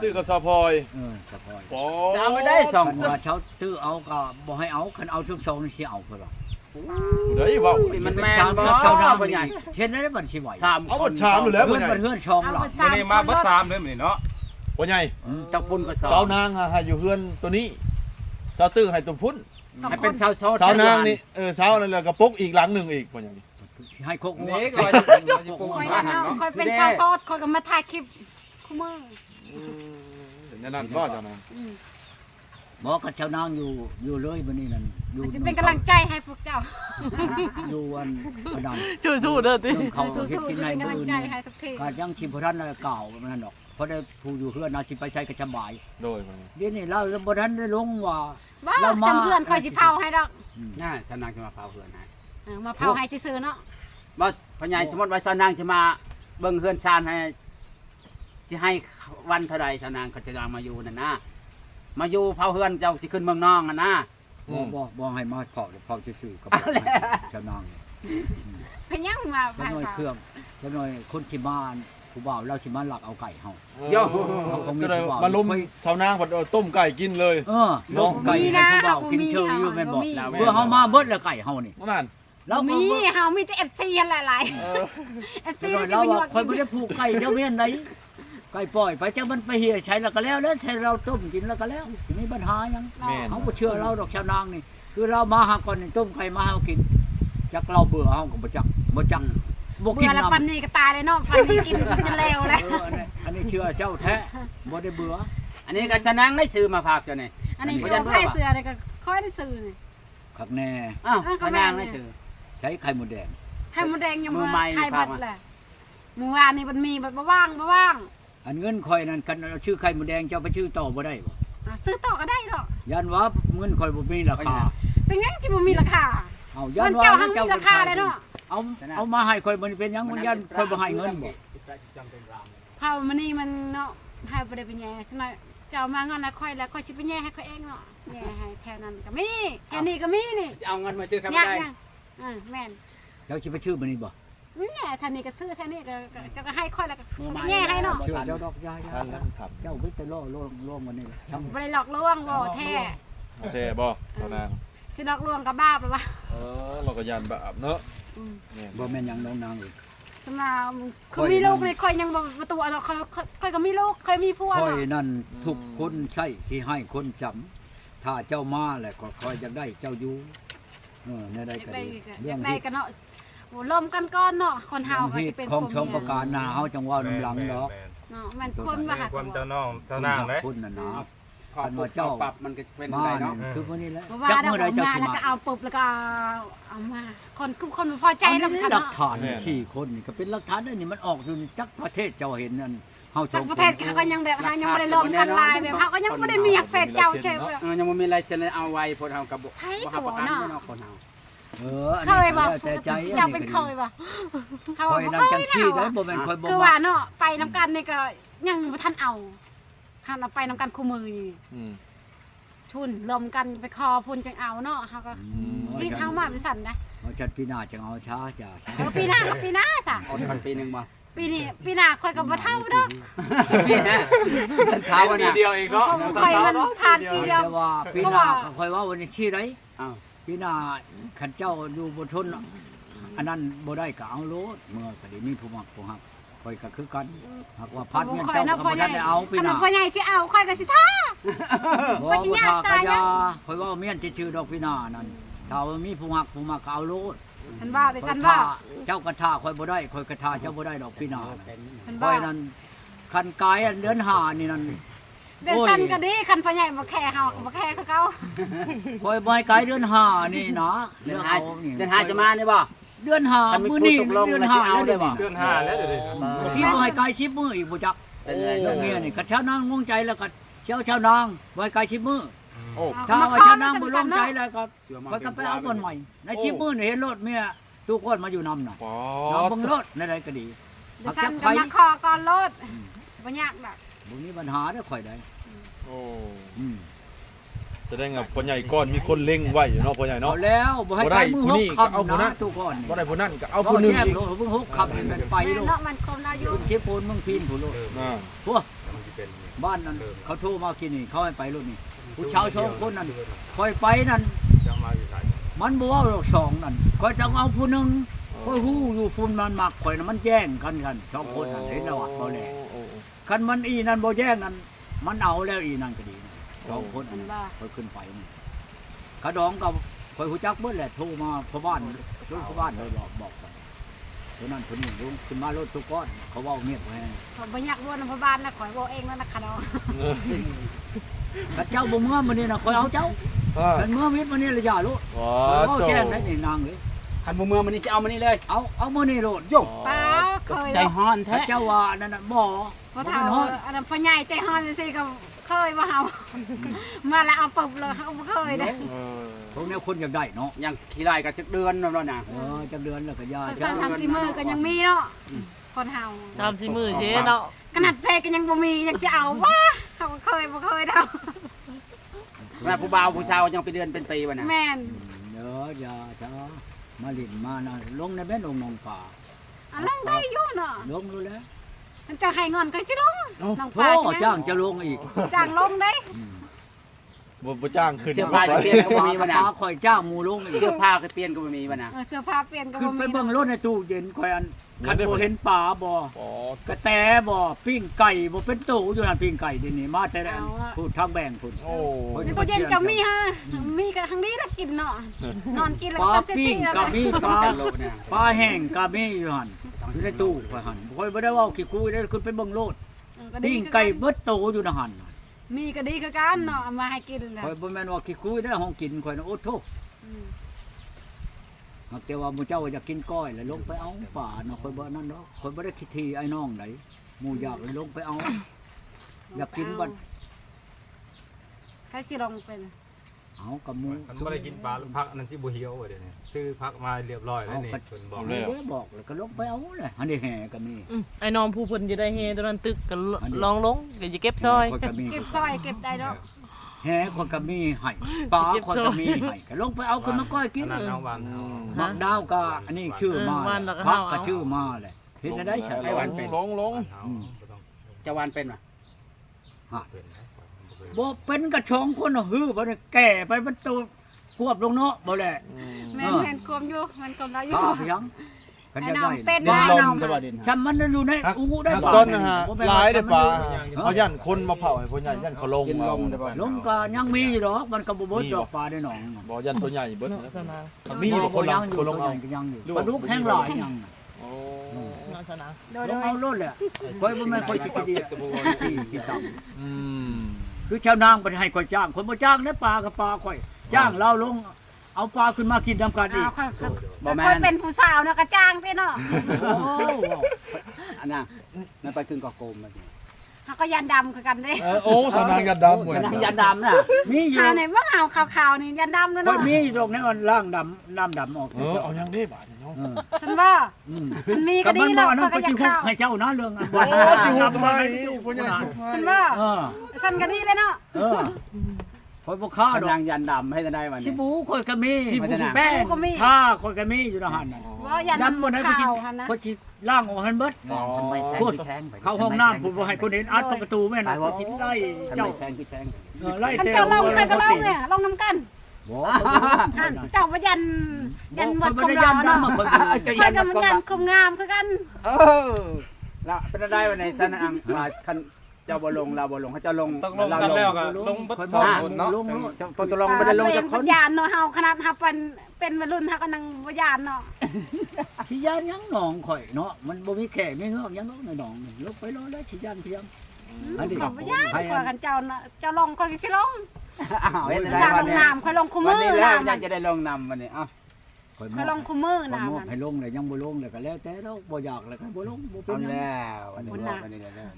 ตื้อกับสาวพลอย สะพอย ปอ จะเอาไม่ได้สอง คันว่าเช้าตื้อเอาก็บ่ให้เอาคันเอาช่วงๆนี่สิเอาเพิ่นว่า เดี๋ยวเว้า มันแม่น ชาว บ่ กับชาวนา พ่อใหญ่ เช่นนั้นบัดสิไหว สาม เอาบทชามอยู่แล้ว เพื่ พ่ อ อน ใหญ่ เพื่อนช่องหลัง มื้อนี้มาเบิด3เลยมื้อนี้เนาะ พ่อใหญ่ จักปุ่นก็สอง สาวนางให้อยู่เฮือนตัวนี้สาวตื้อให้ตัวพุ่น ให้เป็นชาวโซด สาวนางนี่สาวนั่นแหละกระปุกอีกหลังหนึงอีกพ่อใหญ่ ให้คกงัว เด็ก คอยกันเนาะคอยเป็นชาวโซดคอยก็มาถ่ายคลิปคู่มือ นั่นบ่เจ้านาง บอกกับชาวนางอยู่เลยมื้อนี้นั่นอยู่ สิเป็นกำลังใจให้พวกเจ้า อยู่วันนั้น สู้ๆเด้อติ เขา สู้ เฮ็ด ๆ กิน เป็ ใน นกำลั มื้ ง อ ใจ นี้ ให้ทุกที ก็ยังชิมบ่ทันได้เก่านั่นดอกเพราะได้ผู้อยู่เฮือนน่าสิไปใช้ก็สบาย โดยพ่อใหญ่ เดี๋ยวนี้เราบ่ทันได้ลงว่า บ่ เรามา จำเพื่อนคอยสิเผาให้ดอก น่าสนางจะมาเผาเพื่อนให้ มาเผาให้ซื่อๆเนาะ บ่พ่อใหญ่สมมุติว่าสนางจะมาเบิ่งเฮือนชานให้สิให้วันเท่าใดสนางเขาจะมาอยู่นั่นนะมาอยู่เผาเฮือนเจ้าสิขึ้นเมืองนองอ่ะนะ บ่ให้มาเผาซื่อๆกับชาวนาง เป็นยังมา จะ เผา น้อยเครื่องจะน้อยคนที่บ้านผู้บ่าวเราสิมาลักเอาไก่เฮา โย่ ก็เลยมาลุมสาวนางบัดต้มไก่กินเลย ต้มไก่ให้ผู้บ่าวกินเชยอยู่แม่นบ่เพื่อเฮามาเบิดแล้วไก่เฮานี่ นั่น เรา มี มี เฮามีแต่ FC หลายๆ FC เรา สิ เรา ไปอยู่ ว่าคนบ่ได้ผูกไก่เจ้าเวียนใดไก่ปล่อยไปจังมันไปเหี่ยใช้แล้วก็แล้วแล้วถ้าเราต้มกินแล้วก็แล้วสิมีปัญหาหยัง แม่น เฮาบ่เชื่อเราดอกชาวนางนี่คือเรามาหาก่อนนี่ต้มไก่มาให้เฮากินจักเราเบื่อเฮาก็บ่จักบ่กิ เบื่ น อแล้ว นำ ปันนี้ก็ตายเลยเนาะปันนี้กินจนแล้วเลย อันนี้เชื่อเจ้าแท้บ่ได้เบื่อ อันนี้ก็สนางได้ซื้อมาฝากเจ้านี่ อันนี้ก็ไข่เสือเลยก็ค่อยได้ซื้อนี่ คักแน่ อ้าวสนางได้ซื้อ ใช้ไข่หมดแดง ไข่มดแดงยัง มือใหม่ ไข่บัด ครับ แหละเมื่อวานนี่มันมีบัดบ่ว่าง อันเงินข่อยนั่นกันเอาชื่อไข่หมดแดงเจ้าไปชื่อต่อบ่ได้บ่ ซื้อต่อก็ได้ดอก ยันว่าเงินข่อยบ่มีราคา เป็นงั้นที่บ่มีราคา เอายั เงิ น น ว่า เจ้าหังมีราคาเลยเนาะ เอามาให้ข่อยบ่นี่เป็นหยังมันยันข่อยบ่ให้เงินบ่ เผามันนี่มันเนาะให้บ่ได้เป็นแย่จังได๋เจ้ามาเงินแล้วค่อยแล้วค่อยสิไปแย่ให้ค่อยเองเนาะแย่ให้แถวนั้นก็มีแถวนี้ก็มีนี่ จะเอาเงินมาซื้อครับ ยาก ได้ ยังแม่น เจ้าสิไปชื่อบ่นี่บ่ นี่แหละแถวนี้ก็ซื้อแถวนี้ก็เจ้าก็ให้ค่อยแล้วก็แย่ให้เนาะ ชื่อเจ้าดอกยา ท่านแล้วครับ เจ้าไปล่อมันนี่ช่าง บ่ได้หลอกลวงบ่แท้ แท้บ่สาวนาง สิหลอกลวงก็บ้าไปวะ เราก็ยันบาปเนาะ บ่แม่นหยังน้องนางอีก สำหรับคือมีลูกนี่ค่อยยังบ่ประตูเนาะค่อยก็มีลูกเคยมีผัว ข่อย เนาะ นั่นทุกคนใช่สิให้คนจำถ้าเจ้ามาแหละก็คอยจะได้เจ้าอยู่ในใดก็ ได้ ดี ก็ เรื่อง ได้ ที่ กันเนาะโอ้ลมกันก่อนเนาะคนเฮาก็ เห จะ ตุ เป็น ของ คน ชมประการนาเฮาจังว่าน้ำหลังดอก เนาะมันคนว่าค่ะ ความเจ้าน้องเจ้านางเด้ คุณน่ะนะ พอปรับมันก็เป็น มา ไร เนี่ เนาะ ยคือมื้อนี้แหละ เพราะว่า จัก ได้ มื้อใด ออก เจ้า มา สิ แล้ว มา ก็เอาปุ๊บแล้วก็เอามาคนพอใจ อัน แล้ว นี้ ซั่น หลัก เนาะ ฐาน4คนนี่ก็เป็นหลักฐานได้นี่มันออกอยู่จักประเทศเจ้าเห็นนั่นเฮา จากประเทศเขาก็ยังแบบเฮายังบ่ได้ลงทำลายแบบเฮาก็ยังบ่ได้มีหักเฟซเจ้าใช่บ่ ยังบ่มีอะไรเช่นเอาไว้พวกเฮากับ ไผ บ่ ก็ ฮับ บ่ ประกัน เนาะ เนาะคนเฮา อัน เค นี้ ยบ่ แล้วแต่ใจ เจ้าเป็นเคยบ่เฮา ค บ่ อย เค นั่นจัง ย ชี้ เนาะ ได้บ่แม่นคอยบ่ คือว่าเนาะไปนํกันนี่ก็ยังบ่ทันเอาคันเอาไปนํกันคู่มือนี่ทุนรวมกันไปคอพุ่นจังเอาเนาะเฮาก็ที่เฮามาเป็นสั่นนะ เอาจัดปีหน้าจังเอาช้าจ้ะ ปีหน้ากับปีหน้าซะ อดกันปีนึงบ่ ปีนี้ปีหน้าค่อยก็บ่เท่าดอก ปีนะสันเท้า ปี น่ะ เดียวเองเนาะ ค่อยมันผ่านปีเดียว แต่ว่าปีหน้าก็คอยว่าวันนี้ชี้ได้ อ้าว ปีหน้าขันเจ้าอยู่บนทนอันนั้นบ่ได้ก็เอาโลดเมื่อก็ได้มีผู้มักผู้ฮักคอยก็คือกันหากว่าพัดเงินเจ้าก็บ่ทันได้เอาปีหน้า พ่อใหญ่สิเอาค่อยก็สิท่า บ่ ว่าสิ บ่ ยาก ทา ซะ กะ ยัง ยาคอยว่าเมียนชื่อดอกปีหน้านั่นถ้าว่ามีผู้มักผู้มักก็เอาโลด ฉันว่าไป คอ ฉั ย น ท่า ว่า เจ้าก็ท่าคอยบ่ได้คอยก็ท่าเจ้าบ่ได้ดอกปีหน้า ฉัน ค ว่า อยนั่นคันกายอันเดือนห้านี่นั่น เดี๋ยวฉันก็ดีคันพ่อใหญ่บ่แค่เฮาก็บ่แค่คือเก่า คอยบ่ให้กายเดือนห้านี่นะ เดื เรื่ อ อน ง ห้า เอานี่ เดือนห้าจะมานี่บ่ เดือนห้า คันมี มื้อนี้ ผู้ตกลง เดือน แล้ว ห้า สิเอา แล้ว ได้ เดี๋ยว บ่ นี้ เดือน5แล้วเดี๋ยวนี้ ที่บ่ให้กายชิบมื้ออีกบ่จัก เป็นไง เรื่องเมียนี่ก็ชาวนางงงใจแล้วก็เช้าชาวนางบ่ให้กายชิบมื้อ โอ้ ถ้าว่าชาวนางบ่ลงใจแล้วก็ค่อยก็ไปเอาต้นใหม่ในชิบมื้อนี่เห็นรถเมียทุกคนมาอยู่นำน่ะ ปอ เอาเบิ่งรถในใดก็ดี เดี๋ยวฉันก็มาขอก่อนโลดบ่ยากดอก บ่มีปัญหาเด้อข่อยได้ โอ้ อืม แสดงว่าพ่อใหญ่ก้อนมีคนเล็งไว้อยู่เนาะพ่อใหญ่ เอา เนาะ แล้วบ่ให้ บ่ได้ กายมือ ผู้ ห นี้ ก ก็เอา คำ ผู้นั้น นะทุกคน บ่ได้ผู้นั้นก็เอาผู้หนึง แยก อีก โลเพิ่งหกคำนี่มันไปโลด เนาะมันคมอายุ คุณชิปูนมึงพีนผู้โลด อ่า พวก เป็น บ้านนั้นเขาโทรมากินนี่เขาให้ไปรุ่นนี้ผู้ชาวชองคนนั้นคอยไปนั่น จะมาอยู่ไส มันบ่ว่าเราสองนั่นคอยจะเอาผู้หนึงคอยฮู้อยู่พุ่นมันมักคอยน่ะมันแย่งกันสองคนนั่นเห็นแล้วว่าบ่แลคันมันอีนั่นบ่แย่งนั่นมันเอาแล้วอีนั่นก็ดีสองคน มันบ่ คอยขึ้นไปนี่ขาดองกับคอยฮู้จักเบิดแหละโทรมาพ่อบ้านลูกพ่อบ้านเลยบอกกันคนนั้นคนนี้ลุงขึ้นมารถทุกก้อนเขาเว้าเงียบแฮง เขาบ่อยากร่วนพ่อบ้านนะข่อยบ่เองแล้วนะค่ะเนาะ กระเจ้าบ่เมื่อมื้อนี้น่ะคอยเอาเจ้าฉันเมื่อมิดมื้อนี้ละอย่าโลด ว้า เว้าแจ้งได้นี่นางเอ้ย คันบ่เมืองมันนี่สิเอามันนี่เลย เอามื้อนี้โลดโยก เปล่าเคย ใจฮ้อน พระ แท้ เจ้าว่านั่นน่ะบ่ บ่เท่าอันนั้นพ่อใหญ่ใจฮ้อนจังซี่ก็เคยบ่เฮามาแล้วเอาปึบเลยเฮาบ่เคยเด้ พวกนี้คนอยากได้เนาะ ยังขี้ไล่ก็จักเดือนแล้วน่ะ จักเดือนแล้วก็ยา สามสี่มื้อก็ยังมีเนาะคนเฮา 3-4 มื้อสิเนาะ ขนาดเพลก็ยังบ่มียังสิเอาวะเฮาบ่เคยดอก แม่ผู้บ่าวผู้สาวยังเป็นเดือนเป็นปีบ่น่ะ แม่น เด้อย่าช้ามาลิ้นมานะลงในแม่นองนองป่า อันลงได้อยู่เนาะ ลงรู้แล้ว มันจะให้เงินก็สิลงน้อง โธ่ ปลาใช่ไหม จ้างจะลงอีก จ้างลงได้ บ่จ้างขึ้น เสื้อผ้าจะเปลี่ยนก็บ่มีบ่น่ะ ปลาข่อยจ้างหมู่ลงอีก เสื้อผ้าก็เปลี่ยนก็บ่มีบ่น่ะ เสื้อผ้าเปลี่ยนก็ ขึ้น บ่ ไป มี เบิ่งรถในตู้เย็นข่อยอันคันบ่เห็นปลาบ่ อ๋อก ระแตบ่ปิ้งไก่บ่เป็นตู้อยู่นั่นปิ้งไก่ดินี่มาแต่อันพูดทางแบ่งพุ่น โอ้ ในตู้เย็นจะมีฮะมีกันทั้งนี้แล้วกินเนาะนอนกินแล้ว ปลา ก็เสร็จ ปิ้ง แล้ว ก็มีปลา โลเนี่ย ปลาแห้งก็มีอยู่หั่นอยู่ในตู้ข่อยหั่นข่อยบ่ได้เว้าขี้คุยได้ขึ้นไปเบิ่งโลดปิ้งไก่เบิดโตอยู่นะหั่น มีก็ดีคือกันเนาะเอามาให้กินแหละ ข่อยบ่แม่นว่าขี้คุยได้ห้องกินข่อยนะโอ้โธ่ อืม หากแต่ว่าหมู่เจ้าอยากกินก้อยแล้วลงไปเอาป่าเนาะข่อยบ่นั่นดอกข่อยบ่ได้คิดทีไอ้น้องไดหมู่อยากเลยลงไปเอา อยากกินบัด ใครสิลงเป็น เอากับหมู่ มันบ่ได้กินปลาพักอันนั้นสิบ่เหี่ยวเดี๋ยวนี้ซื้อพักมาเรียบร้อยแล้วนี่เพิ่นบอก เอาเลยบอกแล้วก็ลงไปเอาเลยอันนี้แห่ก็มี ไอ้น้องผู้เพิ่นจะได้เฮตอนนั้นตึกก็ลองลงก็จะเก็บซอย ข่อยก็มี เก็บซอยเก็บได้เนาะ แห่ข่อยก็มีให้ปลาข่อยก็มีให้ก็ลงไปเอาขึ้นมาก้อยกิน อันนั้นเอาบ้านเอา มักดาวก็อันนี้ชื่อมาพักก็ชื่อมาเลยเห็นได้ใช่ ไอ้หวานเป็น ลง บ้านเอาบ่ต้อง จะวานเป็นบ่ เป็นนะ บ่เป็นกระชองคนหื้อบ่ได้แก่ไปมันตัวควบลงเนาะบ่แหละ แม่นแม่นกลมอยู่มันกลมแล้วอยู่ ข้าพยังกัน ไอ้ จะ น้อง ได้ เป็น ดิน ได้ ลม น้อง ใช่ป่ะดิน จำมันอยู่ในอูได้ หัก ป่ะ ต้นนะฮะ บ่แม่น หลายได้ปลา เอ เขา อ ยันคนมาเผาให้พ่อใหญ่ยันเขาลง กินลมได้บ่ ลงก็ยังมีอยู่ดอกมันก็บ่เบิดดอกปลาได้หนอง บ่ยันตัวใหญ่เบิด เนาะสนาง มีอยู่คนละ ยังอยู่ คนลง ตัว เอา ใหญ่ก็ยังอยู่ หรือ ป ว่า ลาดุกแห้งหลายยัง โอ้ เนาะสนาง โดย ลงเอาโลดแหละค่อยบ่แม่นค่อยสิไปดีที่ต่ำ อืม คือชาวนางบ่ได้ให้ค่อยจ้างคนบ่จ้างเด้ปลากับปลาค่อยจ้างเราลงเอาปลาขึ้นมากินนํกันอี อ้าว ก ค่อยเป็นผู้สาวเนาะก็จ้างไปเนาะ โอ้ อันน่ะนั่นไปกึ่งกอกโกมมาสิ เฮาก็ยันดำคือกันเด้ โอ้สาวนางยันดำเหมือน ฉะนั้นยันดำน่ะ มีอยู่ หาไหนว่าเฮาขาวๆนี่ยันดำแล้ว ค่อย เนาะ มีอยู่ตรงนี้มันล่างดำน้ำดำออก เอายังได้บาทเนาะ ฉันว่า อืม มันมี ก็ ก็ดี มันบ่ เนาะ อันนั้น ก็ ก็ ยั สิ น ฮุก ข้าว ให้เจ้านะเรื่องอัน โอ้สิหุบให้พ่อใหญ่สิหุบให้ ฉันว่า เออ ฉันก็ดีเลยเนาะ เออค่อยบ่ค้าดอก นางยันดำให้ได้วัน ชิ นี้ บูข่อยก็มี ชิบู แป้งท่าข่อยก็มีอยู่ในหันน่ะ ว่ายัน ดำบ่ได้ก็สิ ขาวหั่นนะ ก็สิล่างออกหันเบิด ไม่แซง พูด คือแซงไป เข้าห้องน้ำผมบ่ให้คนเห็นอัดประตูแม่นก็สิไล่ เจ้า เจ้า แซงคือแซง ไล่ อัน แต่ เจ้าลองไปก็ลองเนี่ยลองน้ำกัน บ่ อันเจ้าว่ายันหมดคม บ่ รอ ได้ เนาะ ยัน ไปกับมันยันคมงามคือกัน เออละเป็นได้วันไหนสนางมาคันเจ้าบ่ลงเราบ่ลงเขาเจ้าลง ต้องลงกันแล้วก็ลงเบิดสองคนเนาะ ลง ตัวลงบ่ได้ลงจากคน ยานเนาะเฮาขนาดเฮาเป็นวัยรุ่นเฮาก็นั่งบ่ยานเนาะ สิยานยังหนองข่อยเนาะมันบ่มีแข่มีเงือกยังในหนองนี่ลงไปรอแล้วสิยานเพียงอันนี้ เขาบ่ยานกว่ากันเจ้าเนาะเจ้าลงก็สิลง อ้าวเฮ็ดได้ สร้าง วั ล น ง นี้ น้ำค่อยลงคู่ วั มื น อ นี้แล้ว น้ำ ยังจะได้ลงนำวันนี้อ้าว ข่อย ค่อยลงคู่มือ ข่อยมอบ น้ำ ให้ลงเลยยังบ่ลงเลยก็แล้วแต่เราบ่อยากเลยก็บ่ลงบ่เป็ เอา นหยัง แล้ววันนี้วันนี้แล้ว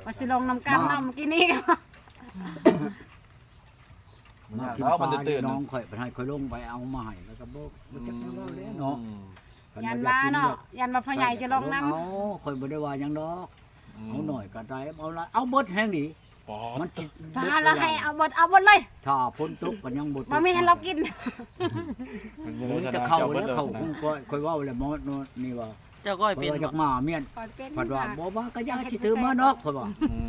ว่าสิลงน้ำกันน้ำเมื่อกี้นี้ มากินปลาน้องข่อยไปให้ข่อยลงไปเอามาให้แล้วก็บ่จักเว้าแล้วเนาะ ยันมาเนาะยันมาพ่อใหญ่จะลงน้ำ เอาข่อยบ่ได้ว่าหยังดอกเอาหน่อยก็ได้เอาละเอาเบิดแห้งดีมันสิ พาเราให้เอาบดเลย ถ้าฝนตกก็ยังบ่ตก บ่มีให้เรากิน จะเข้าแล้วเข้าคงค่อยเว้าแล้วหมอนี่ว่า เจ้าก้อย เพิ่ เป็น นว่าจักมาเมียน ก่อนเป็น เพิ่นว่าบ่ว่าก็อย่าสิถือมาดอกเพิ่นว่า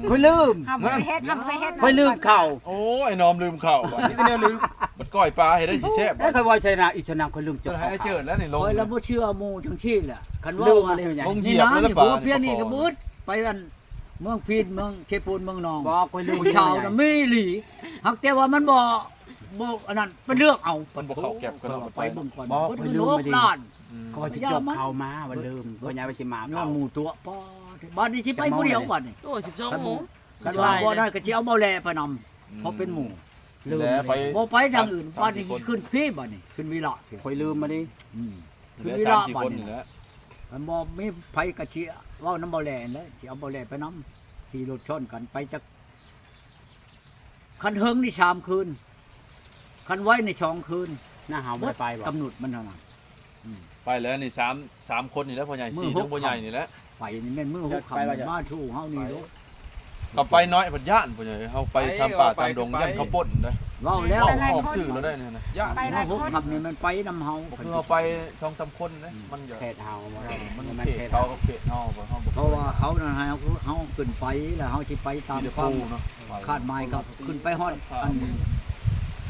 ค่อยลืม ทำไปเฮ็ดทำไปเฮ็ด ค่อยลืมเข้า โอ้ไอ้น้อมลืมข้าวบ่นี่ก็แนวลืมบัดก้อยปลาให้ได้สิแซ่บ แล้วค่อยว่าใช่นะอีชนะค่อยลืม จ เจ้าน ให้ไอ้เจิดแล้วนี่ลง คอยแล้วบ่เชื่อหมู่ทั้งชีพแหละคันว่า ลืม ว่า มาเลยใหญ่ ลงเห นี่ ยียบ นะ แล้ว นี่ ปลา หัวเพี้ยนนี่ก็บึดไปกันเมืองพีนเมืองเชปูนเมืองนอง บ่ค่อยลืม ผู้ชาวน่ะไม่หลีหักแต่ว่ามันบ่อันนั้นไปเลือกเอา มันบ่เข้าแก็บกันเนาะ ไปเบิ่งก่อน บ่ เพิ่น ค่อย โล ลืม ก มาดิ ล้าน ก็ว่าสิจบเข้ามาว่าลืมบ่ยายไปสิมา ย้อ เข้าน หมู่ตัวป้อบ้านนี้สิไปผู้เดียวบัดนี่ โอ้12โมง คันว่าบ่ได้ก็สิเอาเมาแลไปนำเพราะเป็นหมู่ ลืม แล้วไป บ่ไปทางอื่นบ้านนี้ขึ้นพี่บัดนี่ขึ้นวิระพี่ ค่อยลืมมาดิ อืมขึ้น แล้ว วิ สา ระ มสี่ บัด คน นี่ นี่แหละ มันบ่มีไผกะสิเว้าน้ำเมาแลนแล้วสิเอาเมาแลไปนำขี่รถชนกันไปจักคันเฮิงนี่3คืนคันไว้ใน2คืน หน้าเฮาบ่ได้ไปบ่ กำหนดมันเท่านั้น ไปแล้วนี่3คนนี่แหล้วพ่อใหญ่ มือ สี่ หก ทั้งพ่อใหญ่นี่แหละ ไปนี่แม่นมือหุกคำมาชูเฮานี่โลด กลับไปน้อยเพิ่นย่านพ่อใหญ่เฮาไปทำป่าตามดงยันเขาป่นเด้อ เว้าแล้ว เฮาออกสื่อแล้วได้เนี่ยนะย่าน ไปห มื ลา อย หุก คน คำนี่มันไปนำเฮา คือเฮาไป2-3คนนะมันอย่า เขตเฮาบ่ มัน มัน เข เข ต ต เขา เฮา กับเขตเฮาบ่เฮาบ่ เพราะว่าเขานั่นให้เฮาขึ้นไปแล้วเฮาสิไปตาม มีแต่ ความ ปูเนาะ คาดหมายกับขึ้นไปฮอดอัน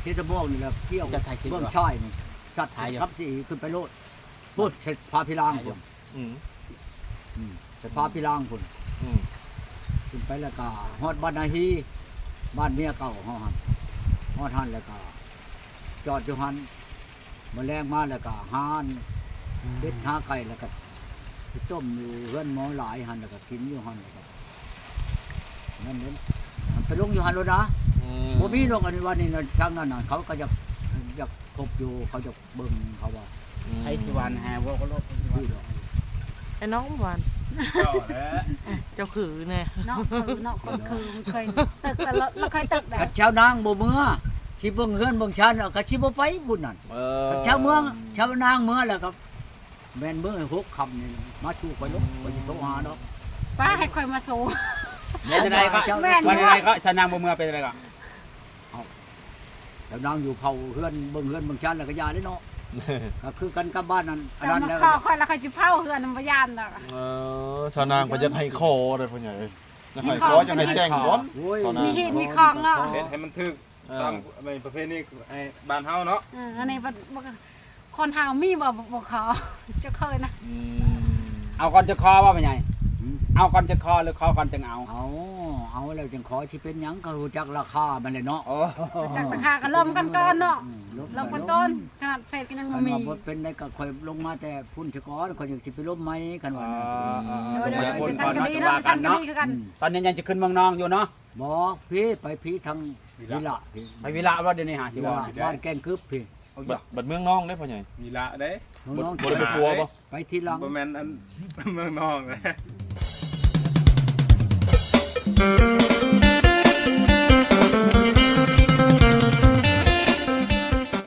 ที่ตะบอกนี่แหละเกี่ยว จะถ่ายคลิป เบื้อง บ่ ชายนี่สัตว์ครับสิขึ้นไปโลดพูดเสร็จพาพิลางพุ่น อืม เสร็จพาพิลางพุ่น อืม ขึ้นไปแล้วก็ฮอดบ้านนาฮีบ้านเมียเก่าเฮาหั่นฮอดหันแล้วก็จอดอยู่หันมาแรงมาแล้วก็หานเด็ดหาไก่แล้วก็ไปต้มอยู่เฮือนหมอหลายหันแล้วก็กินอยู่หันแล้วก็นั่นเองไปลงอยู่หันแล้วนะ อืม บ่มีดอกอันนี้วันนี้นะช่างนั่นน่ะเขาก็อยากพบอยู่เขาจะเบิ่งเขาว่า ไอ้ที่วันแฮวก็ลบ ชื่อดอก ไอ้น้องหวาน เจ้าแหละ เจ้าขือแน่ เนาะคือเนาะคนคือมันเคยตึกแล้วเราเคยตึกแบ กั บ ดชาวนางบ่เมื่อสิเบิ่งเฮือนเบิ่งชานเอาก็สิบ่ไปบุญนั่น เอ กัดชาวเมืองชาวนางเมื่อแล้วก็แม่นเบิ่งให้6คำนี่มาชูไปลงไปสิโทรหาดอก ป้าให้คอยมาสู้ เป็นอะไรก็ แม่น วันอะไรก็สนางบ่เมือเป็นอะไรก็ ชาวนางอยู่เผาเฮือนเบิ่งเฮือนเบิ่งชานแล้วก็ยาเลยเนาะก็คือกันกับบ้านนั้นอัน จะ นั้น มา แล้ว ขอคอยแล้วคอยจะเผาเฮือนพยานดอก ชาวนางเพิ่นจะให้คอเลยพ่อใหญ่จะให้คอจะให้แต่งบ่ โอ้ย ชาวนาง มีหินมีคลองเนาะ เห็นให้มันถึกตามในประเภทนี้ไอ้บ้านเฮาเนาะ อันนี้คนทางมีบ่ขอจะเคยนะ อืม เอาก่อนจะคอว่าเป็นไงเอาก่อนจะคอหรือคอก่อนจึงเอา เอาแล้วจังขอสิเป็นหยังก็รู้จักราคามันเลยเนาะ โอ้ จากราคาก็เริ่มกันก่อนเนาะเริ่มกันต้นขนาดเฟซก็ยัง คั บ่ น มี ว่าบ่เป็นได้ก็ค่อยลงมาแต่พุ่นชะกอนค่อยอยากสิไปลบไหมกันว่านั่น เดี๋ยวไปสั่งกันดีเนาะสั่งกันดีคือกัน ตอนนี้ยังจะขึ้นเมืองนองอยู่เนาะ บ่พี่ไปพี่ทางวิละพี่ ไปวิระว่าเดี๋ยวนี้หา วิ ที่ ละ ว่า บ้านแกงคึบพี่ บัดเมืองน้องได้พ่อใหญ่ มีละเด้ น้อง บ่ได้ไปครัวบ่ ไปที่หลัง บ่แม่นอันเมืองนองเลย เ